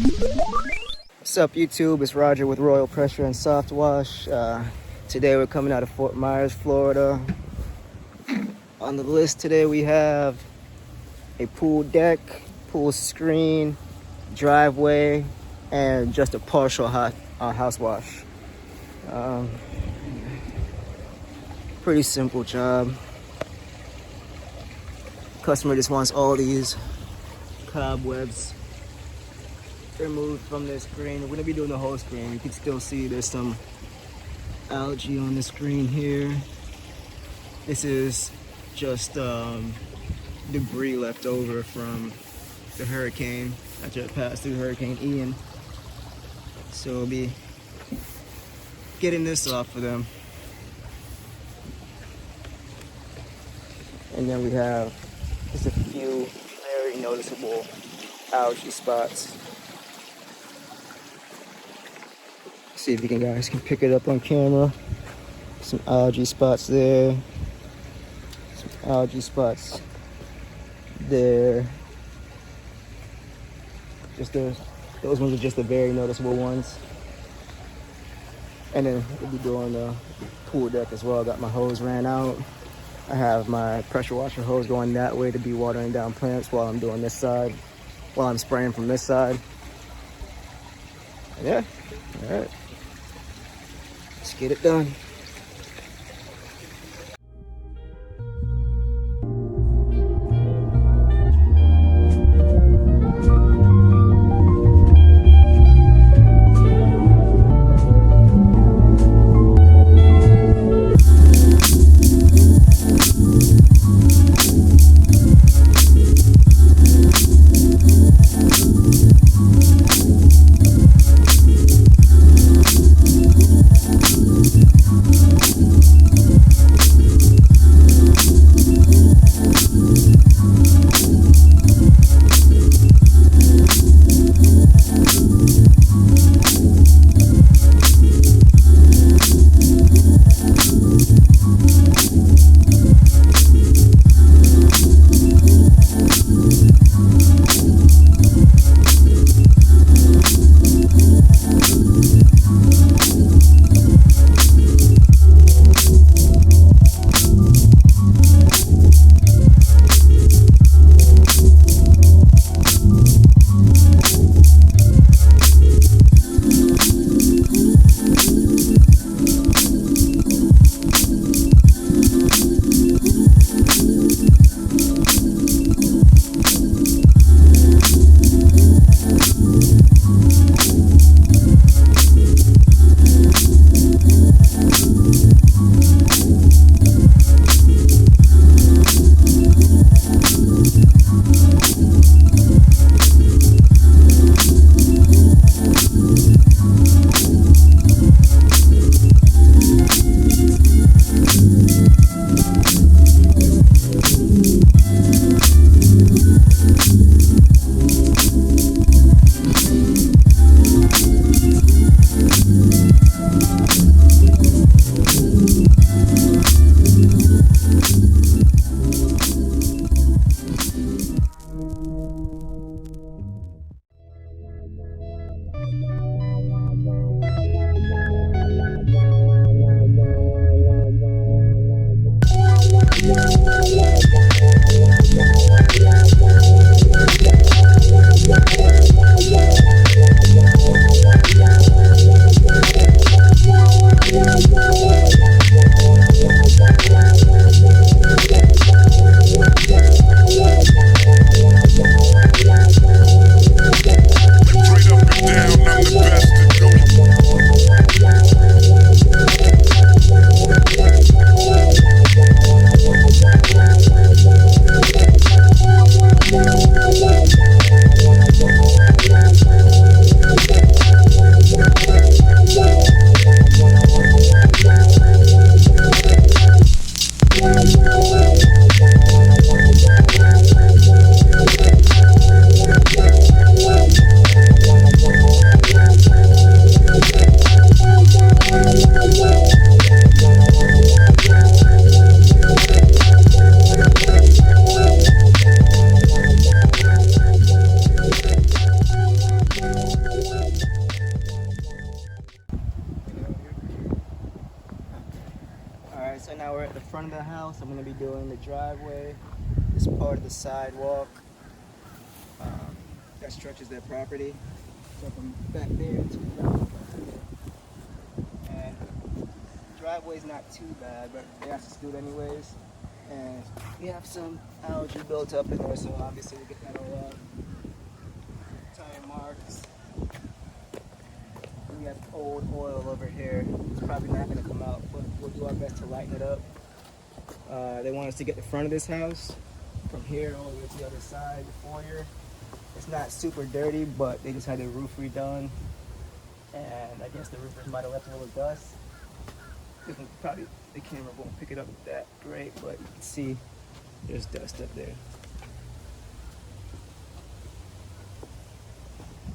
What's up, YouTube? It's Roger with Royal Pressure and Softwash. Today we're coming out of Fort Myers, Florida. On the list today we have a pool deck, pool screen, driveway, and just a partial house wash. Pretty simple job. Customer just wants all these cobwebs removed from the screen. We're gonna be doing the whole screen. You can still see there's some algae on the screen here. This is just debris left over from the hurricane that just passed through, Hurricane Ian. So we'll be getting this off for them. And then we have just a few very noticeable algae spots. See if you guys can pick it up on camera. Some algae spots there. Some algae spots there. Those ones are just the very noticeable ones. And then we'll be doing the pool deck as well. Got my hose ran out. I have my pressure washer hose going that way to be watering down plants while I'm doing this side, while I'm spraying from this side. And yeah, all right. Let's get it done. So I'm gonna be doing the driveway, this part of the sidewalk that stretches their property. So from back there to around and the driveway's not too bad, but they asked us to do it anyways. And we have some algae built up in there, so obviously we get that all out. Tire marks. We have old oil over here. It's probably not going to come out, but we'll do our best to lighten it up. They want us to get the front of this house from here all the way to the other side, the foyer. It's not super dirty, but they just had the roof redone. And I guess the roofers might have left a little dust. You can probably, the camera won't pick it up that great, but you can see there's dust up there.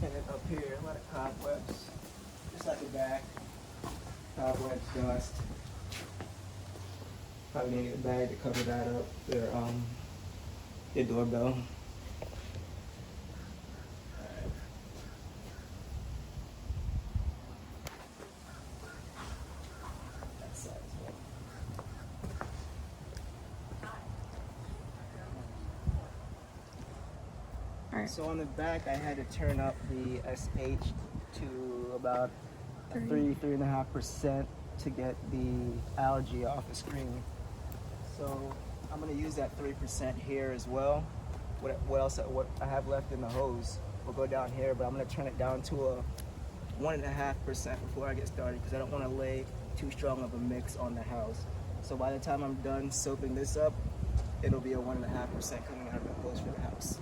And then up here, a lot of cobwebs, just like the back. Cobwebs, dust. Probably need a bag to cover that up. Their doorbell. So on the back, I had to turn up the SH to about 3.5% to get the algae off the screen. So I'm going to use that 3% here as well. What I have left in the hose will go down here, but I'm going to turn it down to a 1.5% before I get started because I don't want to lay too strong of a mix on the house. So by the time I'm done soaping this up, it'll be a 1.5% coming out of the hose for the house.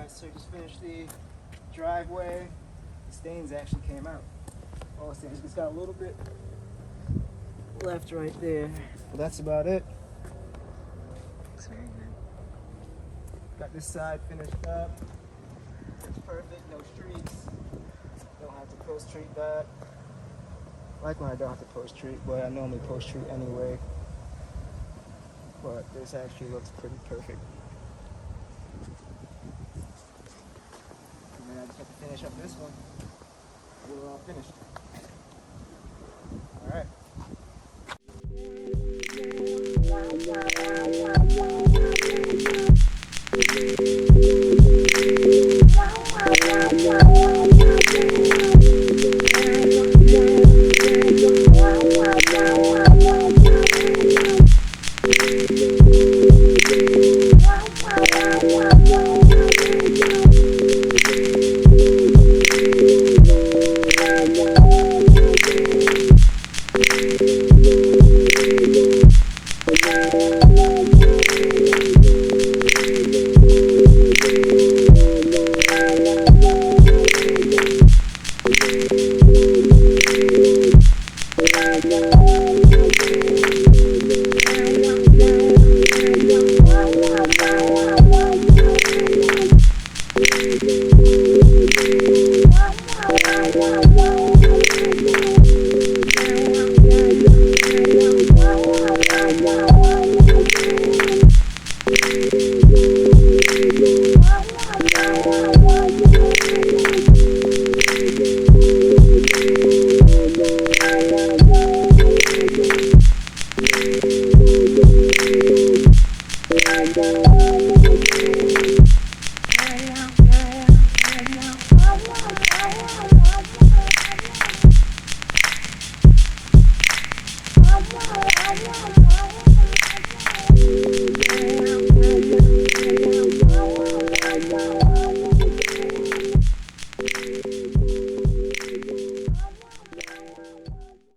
So just finished the driveway. The stains actually came out. All the stains. It's got a little bit left right there. But that's about it. Looks very good. Got this side finished up. It's perfect, no streaks. Don't have to post treat that. Like when I don't have to post treat, but I normally post treat anyway. But this actually looks pretty perfect. And then I just have to finish up this one. We're all finished. Alright.